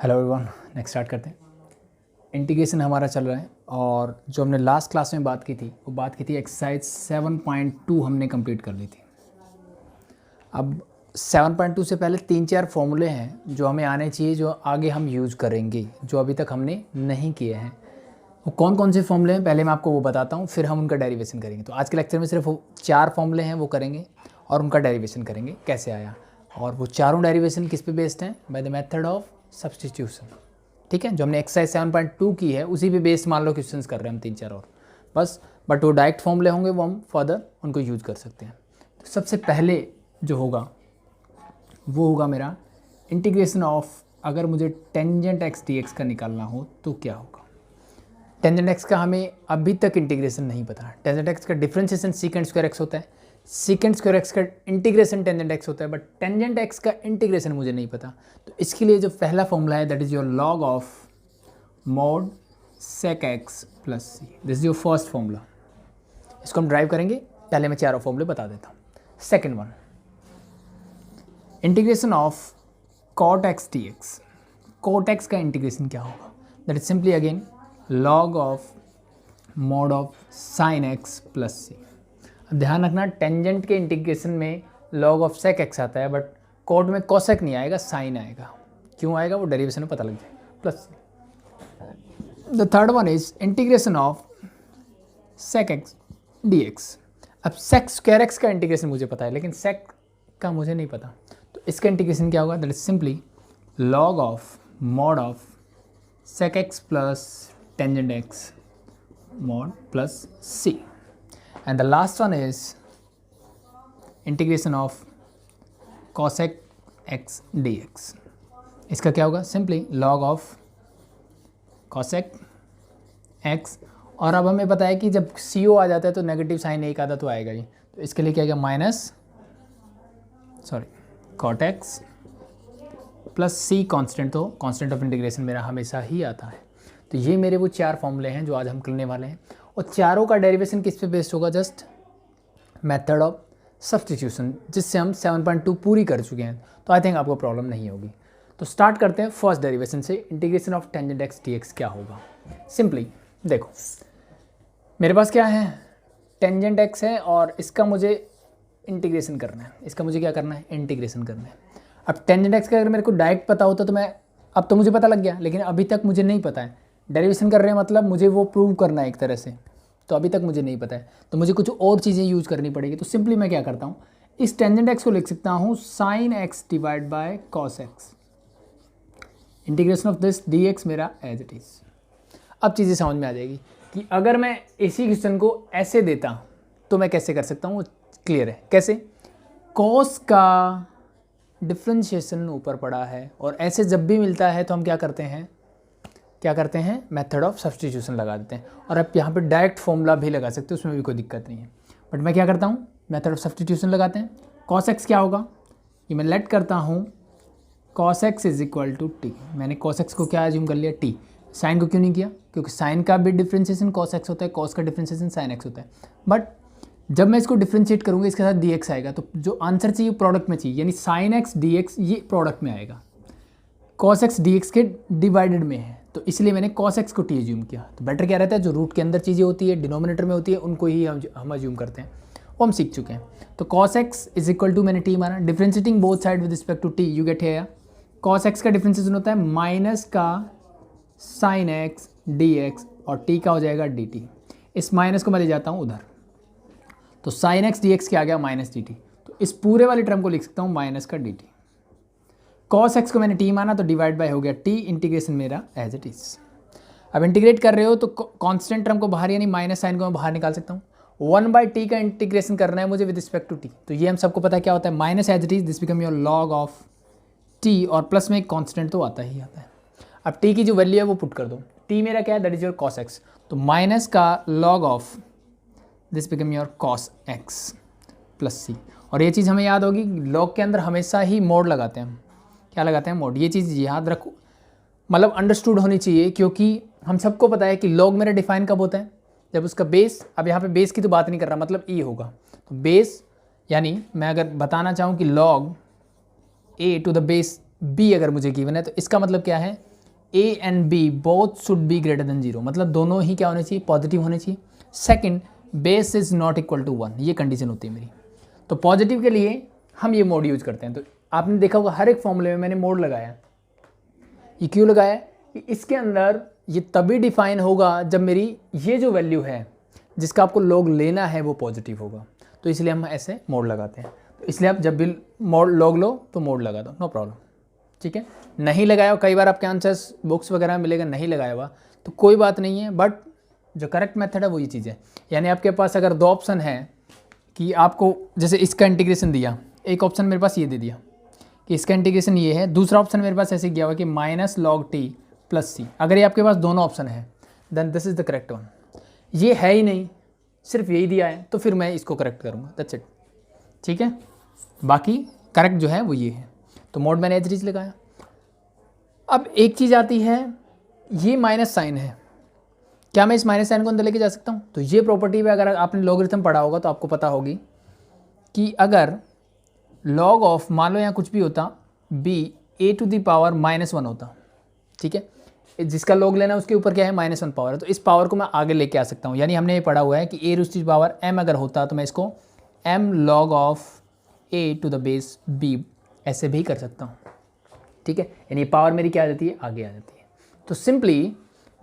Hello everyone, next start करते हैं। Integration हमारा चल रहा है और जो हमने लास्ट क्लास में बात की थी वो बात की थी एक्सरसाइज 7.2 हमने कंप्लीट कर ली थी। अब 7.2 से पहले 3-4 फॉर्मूले हैं जो हमें आने चाहिए, जो आगे हम यूज़ करेंगे, जो अभी तक हमने नहीं किए हैं। वो कौन कौन से फॉर्मूले हैं पहले मैं आपको वो बताता हूँ, फिर हम उनका डेरिवेशन करेंगे। तो आज के लेक्चर में सिर्फ 4 फॉर्मूले हैं वो करेंगे और उनका डेरिवेशन करेंगे कैसे आया। और वो चारों डेरिवेशन किस पे बेस्ड हैं? By the method of substitution. ठीक है, जो हमने एक्सरसाइज 7.2 की है उसी पे बेस्ड मान लो क्वेश्चंस कर रहे हैं हम 3-4 और बस। बट वो डायरेक्ट फॉर्मूले होंगे, वो हम फर्दर उनको यूज़ कर सकते हैं। तो सबसे पहले जो होगा वो होगा मेरा इंटीग्रेशन ऑफ, अगर मुझे टेंजेंट एक्स डी एक्स का निकालना हो तो क्या होगा। टेंजेंट एक्स का हमें अभी तक इंटीग्रेशन नहीं पता। टेंजेंट एक्स का डिफरेंशिएशन सीकेंट स्क्वायर एक्स होता है, सीकेंट स्क्वायर एक्स का इंटीग्रेशन टेंजेंट एक्स होता है, बट टेंजेंट एक्स का इंटीग्रेशन मुझे नहीं पता। तो इसके लिए जो पहला फॉर्मूला है that is your log of mod sec x plus c. This is your first formula. इसको हम ड्राइव करेंगे। पहले मैं चारों फॉर्मूले बता देता हूँ। Second one, integration of cot x d x. Cot x का इंटीग्रेशन क्या होगा? That is simply again log of mod of sine x plus C. अब ध्यान रखना, टेंजेंट के इंटीग्रेशन में लॉग ऑफ सेक एक्स आता है, बट कॉट में कोसेक नहीं आएगा, साइन आएगा। क्यों आएगा वो डेरिवेशन में पता लग जाए। Plus c. The third one is integration of sec x d x. अब सेक स्क्वायर एक्स का इंटीग्रेशन मुझे पता है, लेकिन सेक का मुझे नहीं पता। तो इसका इंटीग्रेशन क्या होगा? That is simply log of mod of sec x plus tangent x mod plus c. And the last one is integration of cosec x dx. इसका क्या होगा? Simply log of cosec x। और अब हमें पता है कि जब CO आ जाता है तो नेगेटिव साइन एक आधा तो आएगा ही। तो इसके लिए क्या क्या minus cot x plus c constant. तो कांस्टेंट ऑफ इंटीग्रेशन मेरा हमेशा ही आता है। तो ये मेरे वो 4 फॉर्मूले हैं जो आज हम करने वाले हैं। और चारों का डेरिवेशन किस पे बेस्ड होगा? जस्ट मेथड ऑफ सब्स्टिट्यूशन, जिससे हम 7.2 पूरी कर चुके हैं। तो आई थिंक आपको प्रॉब्लम नहीं होगी। तो स्टार्ट करते हैं फर्स्ट डेरिवेशन से। Integration of tangent x d x क्या होगा? सिंपली देखो, मेरे पास क्या है? टेंजेंट एक्स है और इसका मुझे इंटीग्रेशन करना है। इसका मुझे क्या करना है? इंटीग्रेशन करना है। अब टेंजेंट एक्स का अगर मेरे को डायरेक्ट पता होता तो मैं, अब तो मुझे पता लग गया, लेकिन अभी तक मुझे नहीं पता है। डेरिवेशन कर रहे हैं मतलब मुझे वो प्रूव करना है एक तरह से। तो अभी तक मुझे नहीं पता है, तो मुझे कुछ और चीज़ें यूज़ करनी पड़ेगी। तो सिंपली मैं क्या करता हूँ, इस टेंजेंट एक्स को लिख सकता हूँ sine x divide by cos x. Integration of this D x मेरा एज इट इज़। अब चीज़ें समझ में आ जाएगी कि अगर मैं इसी क्वेश्चन को ऐसे देता तो मैं कैसे कर सकता हूँ। क्लियर है कैसे? कॉस का डिफ्रेंशिएशन ऊपर पड़ा है और ऐसे जब भी मिलता है तो हम क्या करते हैं मेथड ऑफ सब्स्टिट्यूशन लगा देते हैं। और आप यहाँ पे डायरेक्ट फॉर्मूला भी लगा सकते हो, उसमें भी कोई दिक्कत नहीं है। बट मैं क्या करता हूँ, मेथड ऑफ सब्स्टिट्यूशन लगाते हैं। कॉस एक्स क्या होगा? ये मैं लेट करता हूँ cos x is equal to t. मैंने कॉस एक्स को क्या एज्यूम कर लिया? टी। साइन को क्यों नहीं किया? क्योंकि साइन का भी डिफ्रेंशिएशन कॉस एक्स होता है, कॉस का डिफ्रेंशिएशन साइन एक्स होता है। बट जब मैं इसको डिफ्रेंशिएट करूँगा इसके साथ डी एक्स आएगा, तो जो आंसर चाहिए प्रोडक्ट में चाहिए, यानी साइन एक्स डी एक्स ये प्रोडक्ट में आएगा। कॉस एक्स डी एक्स के डिवाइडेड में है, तो इसलिए मैंने कॉस एक्स को टी एज्यूम किया। तो बेटर क्या रहता है, जो रूट के अंदर चीज़ें होती है, डिनोमिनेटर में होती है, उनको ही हम एज्यूम करते हैं। वो हम सीख चुके हैं। तो cos x is equal to मैंने टी माना। Differentiating both side with respect to t, you get here cos x का डिफ्रेंशिएशन होता है माइनस का साइन एक्स डी एक्स और टी का हो जाएगा डी टी। इस माइनस को मैं ले जाता हूँ उधर, तो साइन एक्स डी एक्स क्या आ गया? Minus D t. तो इस पूरे वाले टर्म को लिख सकता हूँ माइनस का डी टी। कॉस एक्स को मैंने टी माना तो डिवाइड बाय हो गया टी। इंटीग्रेशन मेरा एज इट इज़। अब इंटीग्रेट कर रहे हो तो कांस्टेंट टर्म को बाहर, यानी माइनस साइन को मैं बाहर निकाल सकता हूँ। 1/t का इंटीग्रेशन करना है मुझे विद रिस्पेक्ट टू टी। तो ये हम सबको पता है क्या होता है, minus as it is, this become your log of t. और प्लस में एक कॉन्स्टेंट तो आता ही आता है। अब टी की जो वैल्यू है वो पुट कर दो। टी मेरा क्या है? That is your cos x. तो माइनस का log of this become your cos x plus C. और ये चीज़ हमें याद होगी, लॉग के अंदर हमेशा ही मोड लगाते हैं हम। क्या लगाते हैं? मोड। ये चीज़ याद रखो, मतलब अंडरस्टूड होनी चाहिए, क्योंकि हम सबको पता है कि लॉग मेरा डिफाइन कब होता है? जब उसका बेस, अब यहाँ पे बेस की तो बात नहीं कर रहा, मतलब ई होगा। तो बेस यानी मैं अगर बताना चाहूँ कि log a to the base b अगर मुझे गिवन है, तो इसका मतलब क्या है? A and b both should be greater than 0, मतलब दोनों ही क्या होने चाहिए, पॉजिटिव होने चाहिए। Second, base is not equal to 1, ये कंडीशन होती है मेरी। तो पॉजिटिव के लिए हम ये मोड यूज करते हैं। तो आपने देखा होगा हर एक फॉर्मूले में मैंने मोड लगाया। ये क्यों लगाया कि इसके अंदर ये तभी डिफाइन होगा जब मेरी ये जो वैल्यू है जिसका आपको लॉग लेना है वो पॉजिटिव होगा, तो इसलिए हम ऐसे मोड लगाते हैं। तो इसलिए आप जब भी मोड लॉग लो तो मोड लगा दो, नो प्रॉब्लम, ठीक है। नहीं लगाया, कई बार आपके आंसर्स बुक्स वगैरह में मिलेगा नहीं लगाया हुआ, तो कोई बात नहीं है, बट जो करेक्ट मेथड है वो ये चीज़ है। यानी आपके पास अगर दो ऑप्शन है कि आपको जैसे इसका इंटीग्रेशन दिया, एक ऑप्शन मेरे पास ये दे दिया कि इसका इंटीग्रेशन ये है, दूसरा ऑप्शन मेरे पास ऐसे किया हुआ कि minus log t plus c. अगर ये आपके पास दोनों ऑप्शन है then this is the correct one. ये है ही नहीं, सिर्फ यही दिया है, तो फिर मैं इसको करेक्ट करूँगा, दैट्स इट, ठीक है। बाकी करेक्ट जो है वो ये है। तो मोड मैंने एज रीज लगाया। अब एक चीज़ आती है, ये माइनस साइन है, क्या मैं इस माइनस साइन को अंदर लेके जा सकता हूँ? तो ये प्रॉपर्टी में अगर आपने लॉगरिथम पढ़ा होगा तो आपको पता होगी कि अगर लॉग ऑफ, मान लो यहाँ कुछ भी होता, b a to the power -1 होता, ठीक है, जिसका लॉग लेना उसके ऊपर क्या है -1 पावर है, तो इस पावर को मैं आगे लेके आ सकता हूँ। यानी हमने ये पढ़ा हुआ है कि a to the power m अगर होता तो मैं इसको m log of a to the base b ऐसे भी कर सकता हूँ, ठीक है। यानी पावर मेरी क्या आ जाती है, आगे आ जाती है। तो सिंपली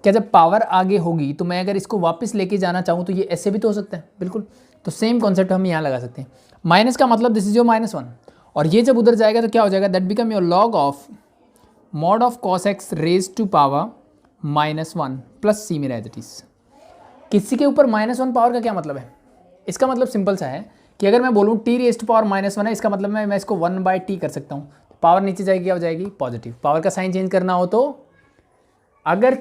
क्या जब पावर आगे होगी तो मैं अगर इसको वापस लेके जाना चाहूँ तो ये ऐसे भी तो हो सकता है, बिल्कुल। तो सेम कॉन्सेप्ट हम यहाँ लगा सकते हैं। माइनस का मतलब दिस इज योर -1, और ये जब उधर जाएगा तो क्या हो जाएगा, that become your log of mod of cos x raise to power -1 plus C मेरा एज इट इज। किसी के ऊपर -1 पावर का क्या मतलब है, इसका मतलब सिंपल सा है कि अगर मैं बोलूँ टी रेज टू पावर -1 है, इसका मतलब मैं इसको 1/t कर सकता हूँ। पावर नीचे जाएगी, क्या हो जाएगी, पॉजिटिव। पावर का साइन चेंज करना हो तो अगर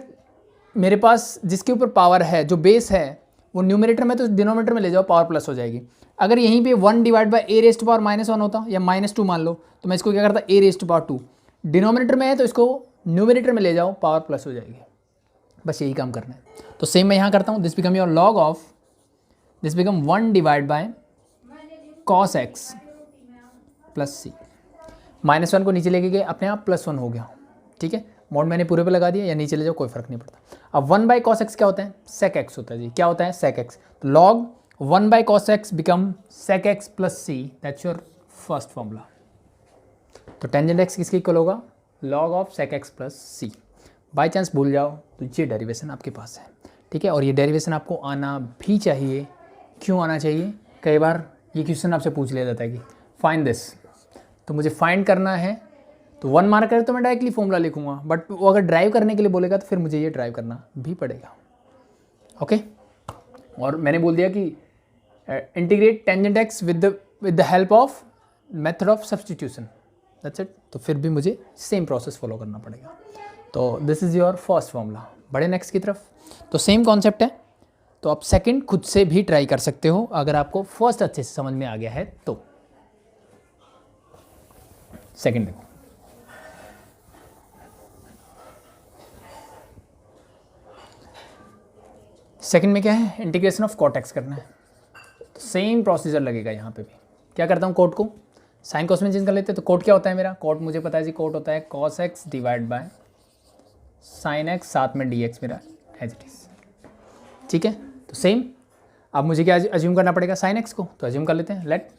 मेरे पास जिसके ऊपर पावर है, जो बेस है, वो न्यूमरेटर में, तो डिनोमिनेटर में ले जाओ, पावर प्लस हो जाएगी। अगर यहीं पे 1 divide by a raise to power -1 होता या -2 मान लो, तो मैं इसको क्या करता, ए रेज टू पावर 2, डिनोमिनेटर में है तो इसको न्यूमरेटर में ले जाओ, पावर प्लस हो जाएगी। बस यही काम करना है। तो सेम मैं यहाँ करता हूँ, this become your log of, this become 1 divide by cos x plus C. -1 को नीचे लेके गए, अपने आप +1 हो गया, ठीक है। मोड मैंने पूरे पे लगा दिया, या नीचे ले जाओ, कोई फर्क नहीं पड़ता। अब 1 cos x क्या होता है, sec x होता है जी। क्या होता है, sec x। तो log 1 cos x become sec x plus c, that's your first formula. तो टेंजेंट x किसके इक्वल होगा, log of sec x plus c. By chance भूल जाओ तो ये डेरिवेशन आपके पास है, ठीक है। और ये डेरिवेशन आपको आना भी चाहिए। क्यों आना चाहिए, कई बार ये क्वेश्चन आपसे पूछ लिया जाता है कि फाइंड दिस, तो मुझे फाइंड करना है, तो 1 मार्क करे तो मैं डायरेक्टली फॉर्मूला लिखूंगा, बट वो अगर ड्राइव करने के लिए बोलेगा तो फिर मुझे ये ड्राइव करना भी पड़ेगा, ओके। और मैंने बोल दिया कि integrate tangent x with the help of method of substitution, that's it. तो फिर भी मुझे सेम प्रोसेस फॉलो करना पड़ेगा। तो this is your first formula. बड़े नेक्स्ट की तरफ, तो सेम कॉन्सेप्ट है। तो आप सेकंड खुद से भी ट्राई कर सकते हो अगर आपको फर्स्ट अच्छे से समझ में आ गया है तो। सेकंड देखो, सेकंड में क्या है, इंटीग्रेशन ऑफ कॉट एक्स करना है। तो सेम प्रोसीजर लगेगा यहाँ पे भी। क्या करता हूँ, कोट को साइन कॉस में चेंज कर लेते हैं। तो कोट क्या होता है मेरा, कोट मुझे पता है जी, कोट होता है cos x divide by sine x, साथ में डी एक्स मेरा एज इट इज, ठीक है। तो सेम अब मुझे क्या अज्यूम करना पड़ेगा, साइन एक्स को, तो अज्यूम कर लेते हैं, let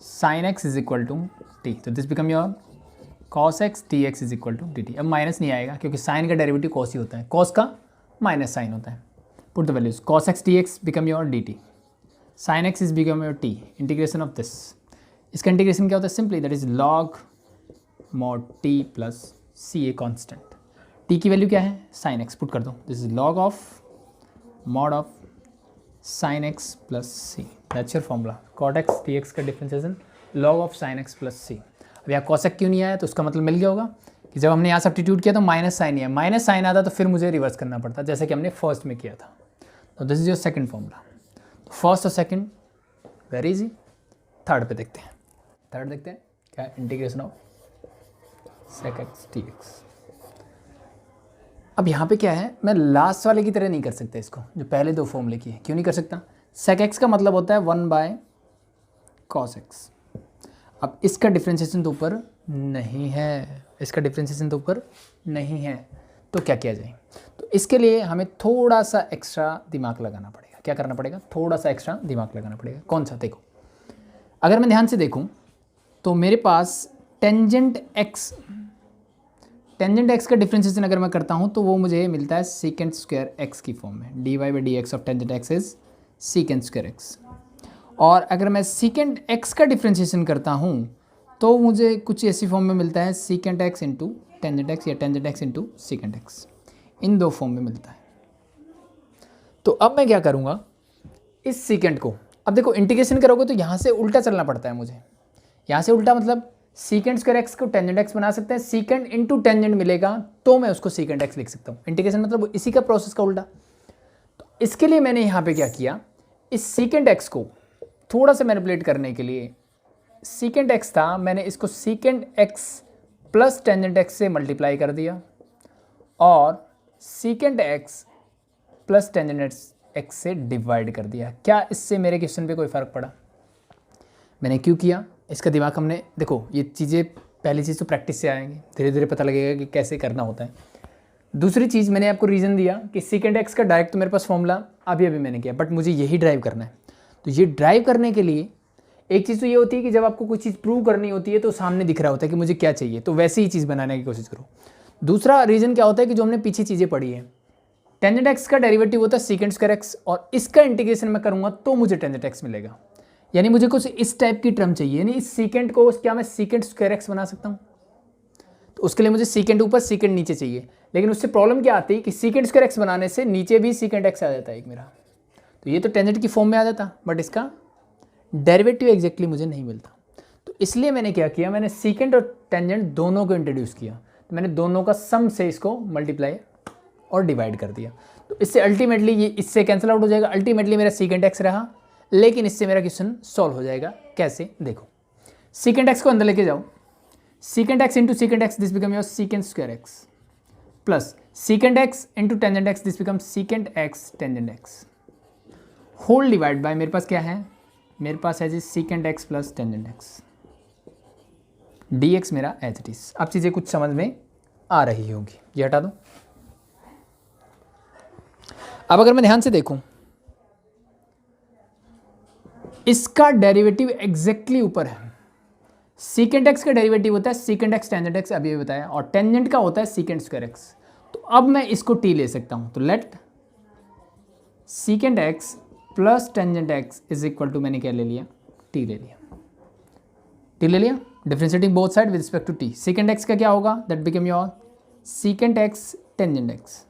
sine x is equal to T. तो this become your cos x d x is equal to d T. अब माइनस नहीं आएगा क्योंकि साइन का डेरिवेटिव कॉस ही होता है, कॉस का माइनस साइन होता है। Put the values, cos x d x become your d t, sine x is become your t, integration of this. इसका इंटीग्रेशन क्या होता है, simply that is log mod t plus c, a constant. T की value क्या है, sine x, put कर दो, this is log of mod of sine x plus c, that's your formula. Cot x d x का differentiation log of sine x plus C. अब यहाँ cosec क्यों नहीं आया, तो उसका मतलब मिल गया होगा कि जब हमने यहाँ सब्स्टिट्यूट किया तो माइनस साइन ही है, माइनस साइन आता तो फिर मुझे रिवर्स करना पड़ता, जैसे कि हमने फर्स्ट में किया था। तो this is your second formula. तो फर्स्ट और सेकंड वेरी इजी। थर्ड पे देखते हैं, थर्ड देखते हैं क्या, integration of sec x d x. अब यहाँ पे क्या है, मैं लास्ट वाले की तरह नहीं कर सकता इसको, जो पहले दो फॉर्मूले की है। क्यों नहीं कर सकता, सेक एक्स का मतलब होता है 1 बाय कॉस एक्स। अब इसका डिफ्रेंशिएशन तो ऊपर नहीं है, इसका डिफ्रेंशिएशन तो ऊपर नहीं है, तो क्या किया जाए? तो इसके लिए हमें थोड़ा सा एक्स्ट्रा दिमाग लगाना पड़ेगा। क्या करना पड़ेगा? थोड़ा सा एक्स्ट्रा दिमाग लगाना पड़ेगा। कौन सा? देखो, अगर मैं ध्यान से देखूं तो मेरे पास टेंजेंट एक्स का डिफ्रेंशिएशन अगर मैं करता हूं तो वो मुझे मिलता है सीकेंट स्क्वायर एक्स की फॉर्म में। D y by d x of tangent x is secant square x. और अगर मैं सीकेंट एक्स का डिफ्रेंशिएशन करता हूं तो मुझे कुछ ऐसी फॉर्म में मिलता है secant x into tangent x या tangent x into secant x. इन दो फॉर्म में मिलता है। तो अब मैं क्या करूँगा, इस सीकेंट को, अब देखो इंटीग्रेशन करोगे तो यहाँ से उल्टा चलना पड़ता है मुझे। यहाँ से उल्टा मतलब सीकेंट स्क्वायर एक्स को टेंजेंट एक्स बना सकते हैं, सीकेंट इंटू टेंजेंट मिलेगा तो मैं उसको सीकेंट एक्स लिख सकता हूँ। इंटीग्रेशन मतलब इसी का प्रोसेस का उल्टा। तो इसके लिए मैंने यहाँ पे क्या किया, इस सीकेंट एक्स को थोड़ा सा मैनिपुलेट करने के लिए, सीकेंट एक्स था, मैंने इसको secant x plus tangent x से मल्टीप्लाई कर दिया और secant x plus tangent x से डिवाइड कर दिया। क्या इससे मेरे क्वेश्चन पे कोई फ़र्क पड़ा? मैंने क्यों किया? इसका दिमाग हमने, देखो ये चीज़ें, पहली चीज़ तो प्रैक्टिस से आएंगी, धीरे धीरे पता लगेगा कि कैसे करना होता है। दूसरी चीज़, मैंने आपको रीज़न दिया कि सीकेंट एक्स का डायरेक्ट तो मेरे पास फॉर्मूला अभी मैंने किया, बट मुझे यही ड्राइव करना है। तो ये ड्राइव करने के लिए एक चीज़ तो ये होती है कि जब आपको कोई चीज़ प्रूव करनी होती है तो सामने दिख रहा होता है कि मुझे क्या चाहिए, तो वैसे ही चीज़ बनाने की कोशिश करो। दूसरा रीज़न क्या होता है कि जो हमने पीछे चीज़ें पढ़ी है, टेंजेंट एक्स का डेरिवेटिव होता है सीकेंट स्क्वायर एक्स, और इसका इंटीग्रेशन मैं करूँगा तो मुझे टेंजेंट एक्स मिलेगा। यानी मुझे कुछ इस टाइप की टर्म चाहिए, यानी इस सीकेंट को क्या मैं सीकेंट स्क्वायर एक्स बना सकता हूँ? तो उसके लिए मुझे सीकेंट ऊपर सीकेंट नीचे चाहिए। लेकिन उससे प्रॉब्लम क्या आती है कि सीकेंट स्क्वायर एक्स बनाने से नीचे भी सीकेंट एक्स आ जाता है एक मेरा, तो ये तो टेंजेंट की फॉर्म में आ जाता, बट इसका डेरिवेटिव एग्जैक्टली मुझे नहीं मिलता। तो इसलिए मैंने क्या किया, मैंने सीकेंट और टेंजेंट दोनों को इंट्रोड्यूस किया। तो मैंने दोनों का सम से इसको मल्टीप्लाई और डिवाइड कर दिया। तो इससे अल्टीमेटली ये इससे कैंसिल आउट हो जाएगा, अल्टीमेटली मेरा सीकेंट एक्स रहा, लेकिन इससे मेरा क्वेश्चन सॉल्व हो जाएगा। कैसे? देखो, सीकेंट एक्स को अंदर लेके जाओ, secant x into secant x, this become your secant square x, plus secant x into tangent x, this become secant x tangent x, whole divide by, मेरे पास क्या है, मेरे पास है जी secant x plus tangent x, d x मेरा as it is. अब चीज़ें कुछ समझ में आ रही होगी, ये हटा दो। अब अगर मैं ध्यान से देखूं, इसका डेरिवेटिव एग्जैक्टली ऊपर है। सीकेंट एक्स का डेरिवेटिव होता है सीकेंट एक्स टेंजेंट एक्स, अभी बताया, और टेंजेंट का होता है सीकेंट स्क्वायर एक्स। तो अब मैं इसको टी ले सकता हूं, तो let secant x plus tangent x is equal to, मैंने क्या ले लिया, टी ले लिया, टी ले लिया, differentiating both side with respect to t. Secant x का क्या होगा, that become your secant x tangent x,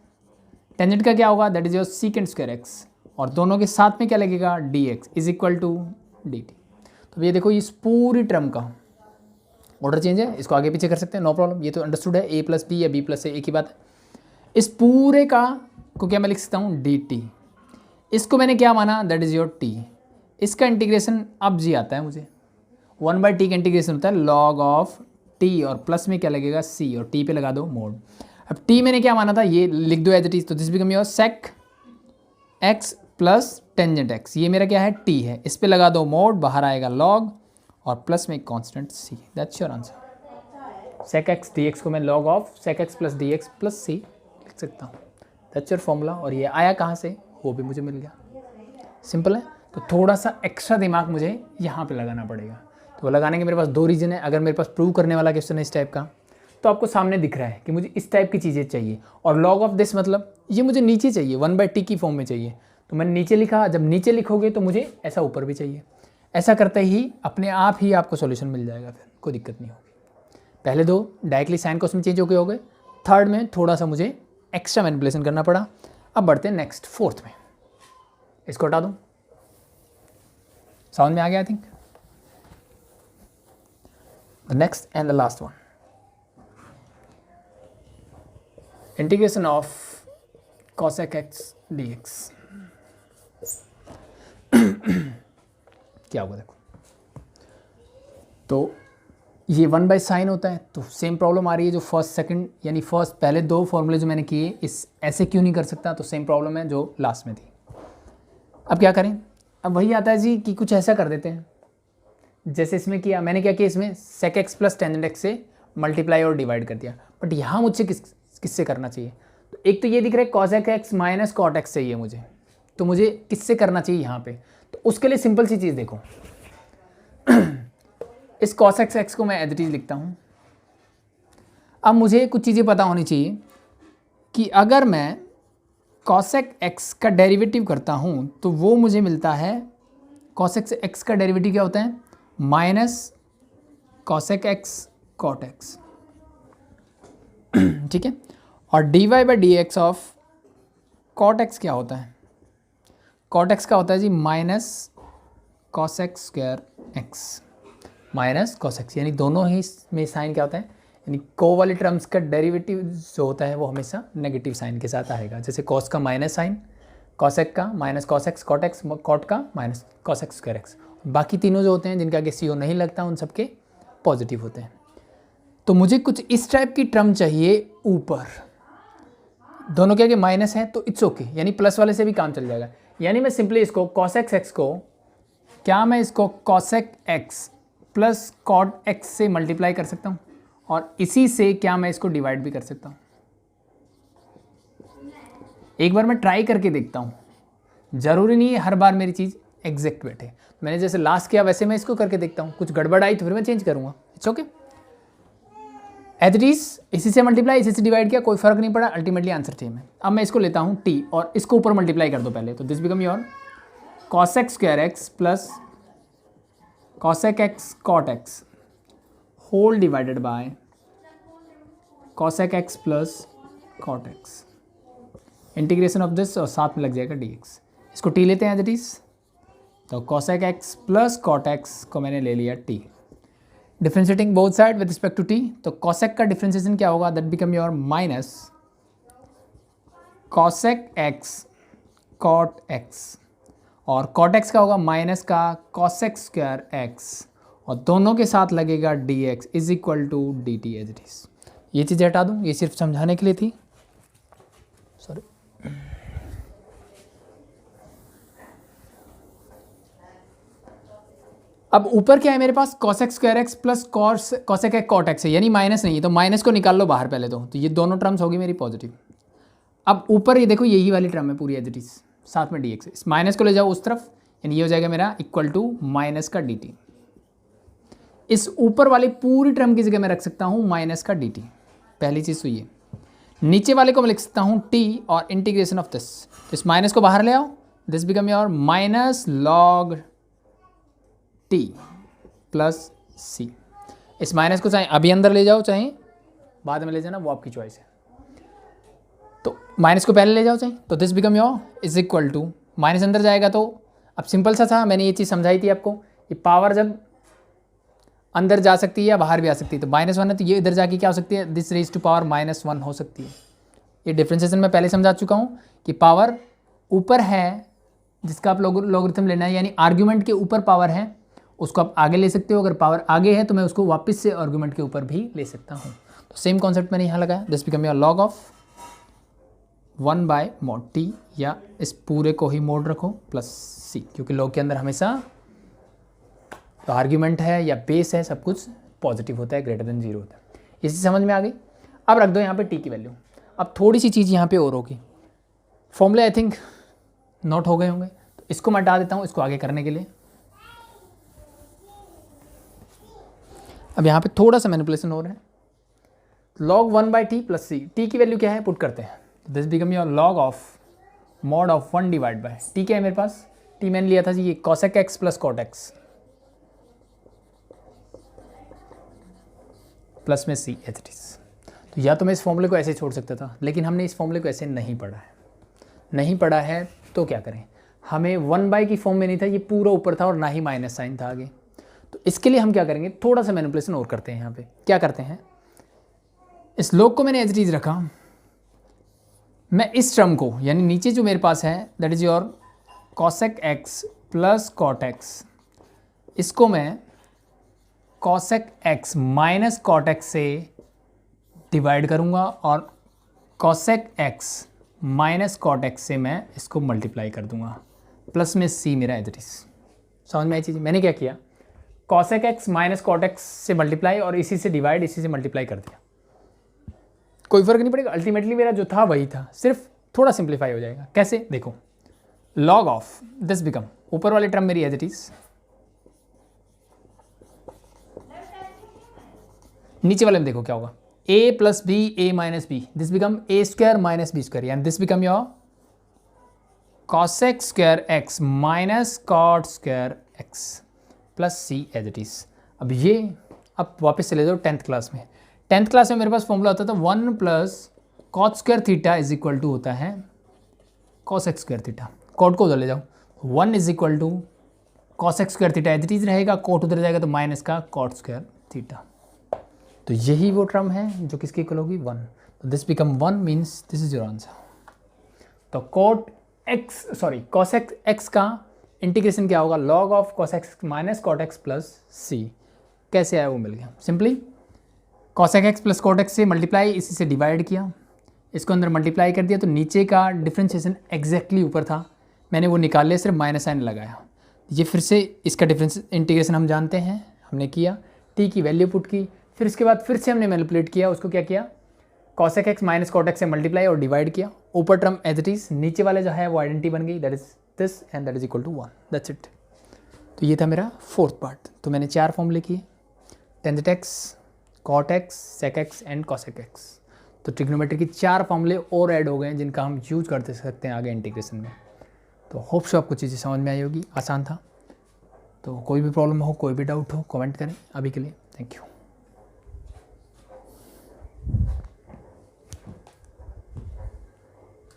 tangent का क्या होगा, that is your secant square x, और दोनों के साथ में क्या लगेगा, d x is equal to d t. तो ये देखो, इस पूरी टर्म का ऑर्डर चेंज है, इसको आगे पीछे कर सकते हैं, नो प्रॉब्लम, ये तो अंडरस्टूड है, ए प्लस बी या बी प्लस ए एक ही बात है। इस पूरे का को क्या मैं लिख सकता हूँ, डी टी, इसको मैंने क्या माना, दैट इज योर टी, इसका इंटीग्रेशन अब जी आता है मुझे, 1/t का इंटीग्रेशन होता है लॉग ऑफ टी, और प्लस में क्या लगेगा, सी, और टी पे लगा दो मोड। अब टी मैंने क्या माना था, ये लिख दो एज इट इज, तो this become your sec x plus tangent x, ये मेरा क्या है, टी है, इस पे लगा दो मोड, बाहर आएगा लॉग, और प्लस में constant C, that's your answer. Sec x d x को मैं log of sec x plus d x plus C लिख सकता हूँ, दैट्स योर फॉर्मूला। और ये आया कहाँ से, वो भी मुझे मिल गया, सिंपल है। तो थोड़ा सा एक्स्ट्रा दिमाग मुझे यहाँ पे लगाना पड़ेगा, तो वो लगाने के मेरे पास दो रीज़न है। अगर मेरे पास प्रूव करने वाला क्वेश्चन है इस टाइप का, तो आपको सामने दिख रहा है कि मुझे इस टाइप की चीज़ें चाहिए, और लॉग ऑफ दिस मतलब ये मुझे नीचे चाहिए, 1/t की फॉर्म में चाहिए, तो मैंने नीचे लिखा। जब नीचे लिखोगे तो मुझे ऐसा ऊपर भी चाहिए, ऐसा करते ही अपने आप ही आपको सॉल्यूशन मिल जाएगा, फिर कोई दिक्कत नहीं होगी। पहले दो डायरेक्टली साइन कोस में चेंज हो गए, थर्ड में थोड़ा सा मुझे एक्स्ट्रा मैनिपुलेशन करना पड़ा। अब बढ़ते हैं नेक्स्ट फोर्थ में, इसको हटा दूँ, समझ में आ गया I think. The next and the last one, integration of cosec x dx। क्या होगा देखो, तो ये 1/sin होता है, तो सेम प्रॉब्लम आ रही है जो फर्स्ट सेकंड, यानी फर्स्ट पहले दो फॉर्मूले जो मैंने किए, इस ऐसे क्यों नहीं कर सकता, तो सेम प्रॉब्लम है जो लास्ट में थी। अब क्या करें, अब वही आता है जी कि कुछ ऐसा कर देते हैं जैसे इसमें किया, मैंने क्या किया, इसमें sec x plus tangent x से मल्टीप्लाई और डिवाइड कर दिया। बट यहाँ मुझसे किससे करना चाहिए? तो एक तो ये दिख रहा है cosec x minus cot x चाहिए मुझे, तो मुझे किससे करना चाहिए यहाँ पे? तो उसके लिए सिंपल सी चीज़ देखो इस cosec x को मैं एज इट इज लिखता हूँ। अब मुझे कुछ चीज़ें पता होनी चाहिए कि अगर मैं cosec x का डेरिवेटिव करता हूँ तो वो मुझे मिलता है, cosec x का डेरिवेटिव क्या होता है? Minus cosec x cot x ठीक है। और dy by d x of cot x क्या होता है? cot x का होता है जी minus cosec square x minus cos x, यानी दोनों ही में साइन क्या होता है, यानी को वाले टर्म्स का डेरिवेटिव जो होता है वो हमेशा नेगेटिव साइन के साथ आएगा। जैसे cos का माइनस साइन, cosec का minus cos x, cot x, cot का minus cos x square x। बाकी तीनों जो होते हैं जिनका आगे CO नहीं लगता उन सबके पॉजिटिव होते हैं। तो मुझे कुछ इस टाइप की टर्म चाहिए ऊपर, दोनों के आगे माइनस है तो इट्स ओके, यानी प्लस वाले से भी काम चल जाएगा। यानी मैं सिंपली इसको cosec x को, क्या मैं इसको cosec x plus cot x से मल्टीप्लाई कर सकता हूँ और इसी से क्या मैं इसको डिवाइड भी कर सकता हूँ? एक बार मैं ट्राई करके देखता हूँ, ज़रूरी नहीं है हर बार मेरी चीज़ एग्जैक्ट बैठे। मैंने जैसे लास्ट किया वैसे मैं इसको करके देखता हूँ, कुछ गड़बड़ आई तो फिर मैं चेंज करूँगा, it's okay. As it is इसी से मल्टीप्लाई इसी से डिवाइड किया, कोई फर्क नहीं पड़ा, अल्टीमेटली आंसर सेम है। अब मैं इसको लेता हूँ t और इसको ऊपर मल्टीप्लाई कर दो पहले, तो this become your cosec square x plus cosec x cot x whole divided by cosec x plus cot x, integration of this और साथ में लग जाएगा dx। इसको t लेते हैं एज इट इज, तो cosec x plus cot x को मैंने ले लिया t, differentiating both side with respect to t। तो cosec का डिफ्रेंशिएशन क्या होगा? That become your minus cosec x cot x, और cot x का होगा माइनस का cosec स्क्वायर x, और दोनों के साथ लगेगा dx is equal to dt as it is. ये चीज़ें हटा दूँ, ये सिर्फ समझाने के लिए थी, सॉरी। अब ऊपर क्या है मेरे पास? cosec square x plus cosec x cot x है, यानी माइनस नहीं है, तो माइनस को निकाल लो बाहर पहले तो ये दोनों टर्म्स होगी मेरी पॉजिटिव। अब ऊपर ये देखो यही वाली टर्म है पूरी एज इट इज, साथ में dx, इस माइनस को ले जाओ उस तरफ, यानी ये हो जाएगा मेरा इक्वल टू माइनस का dt। इस ऊपर वाली पूरी टर्म की जगह मैं रख सकता हूँ माइनस का dt, पहली चीज़ तो ये। नीचे वाले को मैं लिख सकता हूँ t और इंटीग्रेशन ऑफ दिस, तो इस माइनस को बाहर ले आओ, this become your minus log t plus c। इस माइनस को चाहे अभी अंदर ले जाओ चाहे बाद में ले जाना, वो आपकी चॉइस है। तो माइनस को पहले ले जाओ चाहे, तो this become your is equal to, minus अंदर जाएगा तो अब सिंपल सा था, मैंने ये चीज़ समझाई थी आपको, ये पावर जब अंदर जा सकती है या बाहर भी आ सकती है, तो -1 है तो ये इधर जाके क्या हो सकती है? दिस रेज टू पावर -1 हो सकती है। ये डिफ्रेंशिएशन मैं पहले समझा चुका हूँ कि पावर ऊपर है जिसका आप लॉगरिथम लेना है, यानी आर्ग्यूमेंट के ऊपर पावर है उसको आप आगे ले सकते हो, अगर पावर आगे है तो मैं उसको वापस से आर्गूमेंट के ऊपर भी ले सकता हूँ। तो सेम कॉन्सेप्ट मैंने यहाँ लगाया, this become your log of 1 by mod t, या इस पूरे को ही मोड रखो प्लस c, क्योंकि लॉग के अंदर हमेशा तो आर्ग्यूमेंट है या बेस है सब कुछ पॉजिटिव होता है, ग्रेटर देन 0 होता है। इसी समझ में आ गई। अब रख दो यहाँ पे t की वैल्यू। अब थोड़ी सी चीज़ यहाँ पे और होगी, फॉर्मूले आई थिंक नोट हो गए होंगे, तो इसको मैं हटा देता हूँ इसको आगे करने के लिए। अब यहाँ पे थोड़ा सा मैनिपुलेशन हो रहा है, log 1 by t plus c, t की वैल्यू क्या है पुट करते हैं, this become your log of mod of 1 divide by t, क्या है मेरे पास? टी मैंने लिया था जी ये cosec x plus cot x plus में सी एच इट इज। तो या तो मैं इस फॉर्मूले को ऐसे छोड़ सकता था, लेकिन हमने इस फॉर्मूले को ऐसे नहीं पढ़ा है, नहीं पढ़ा है तो क्या करें, हमें 1 बाई की फॉर्म में नहीं था, ये पूरा ऊपर था और ना ही माइनस साइन था आगे। तो इसके लिए हम क्या करेंगे, थोड़ा सा मैनिपुलेशन और करते हैं। यहाँ पे क्या करते हैं, इस लॉग को मैंने एज इट इज रखा, मैं इस टर्म को यानी नीचे जो मेरे पास है that is your cosec x plus cot x, इसको मैं cosec x minus cot x से डिवाइड करूँगा और cosec x minus cot x से मैं इसको मल्टीप्लाई कर दूँगा, प्लस में c मेरा एज इट इज। समझ में आई चीज़? मैंने क्या किया, cosec x minus cot x से मल्टीप्लाई और इसी से डिवाइड, इसी से मल्टीप्लाई कर दिया, कोई फर्क नहीं पड़ेगा, अल्टीमेटली मेरा जो था वही था, सिर्फ थोड़ा सिंप्लीफाई हो जाएगा। कैसे देखो, log ऑफ दिस बिकम, ऊपर वाली टर्म मेरी एज इट इज, नीचे वाले में देखो क्या होगा, a plus B A minus B, this become A square minus B square, and this become your cosec square x minus cot square x plus C as it is. अब ये अब वापस चले जाओ 10th क्लास में। 10th class में मेरे पास formula होता था 1 plus cot square theta is equal to होता है cosec स्क्वायर थीटा, cot को उधर ले जाओ, 1 is equal to cosec square theta as it is रहेगा, cot उधर जाएगा तो माइनस का cot स्क्वायर थीटा। तो यही वो टर्म है जो किसकी इक्वल होगी 1, तो this become 1 means this is your answer. तो cosec x का इंटीग्रेशन क्या होगा, log of cosec x minus cot x plus c, कैसे आया वो मिल गया, simply cosec x plus cot x से मल्टीप्लाई, इसी से डिवाइड किया, इसको अंदर मल्टीप्लाई कर दिया, तो नीचे का डिफ्रेंशिएशन एग्जैक्टली ऊपर था, मैंने वो निकाल लिया, सिर्फ माइनस साइन लगाया। ये फिर से इसका डिफरेंस इंटीग्रेशन हम जानते हैं, हमने किया, t की वैल्यू पुट की, फिर उसके बाद फिर से हमने मैनिपुलेट किया, उसको क्या किया, cosec x minus cot x से मल्टीप्लाई और डिवाइड किया, ऊपर टर्म एज इट इज, नीचे वाले जो है वो आइडेंटिटी बन गई, that is this and that is equal to 1, that's it. तो ये था मेरा फोर्थ पार्ट। तो मैंने 4 फॉर्मूले किए, tangent x, cot x, sec x and cosec x। तो ट्रिग्नोमेट्री की 4 फॉर्मूले और ऐड हो गए हैं जिनका हम यूज करते सकते हैं आगे इंटीग्रेशन में। तो होप सो आपको चीज़ें समझ में आई होगी, आसान था। तो कोई भी प्रॉब्लम हो, कोई भी डाउट हो, कमेंट करें। अभी के लिए थैंक यू।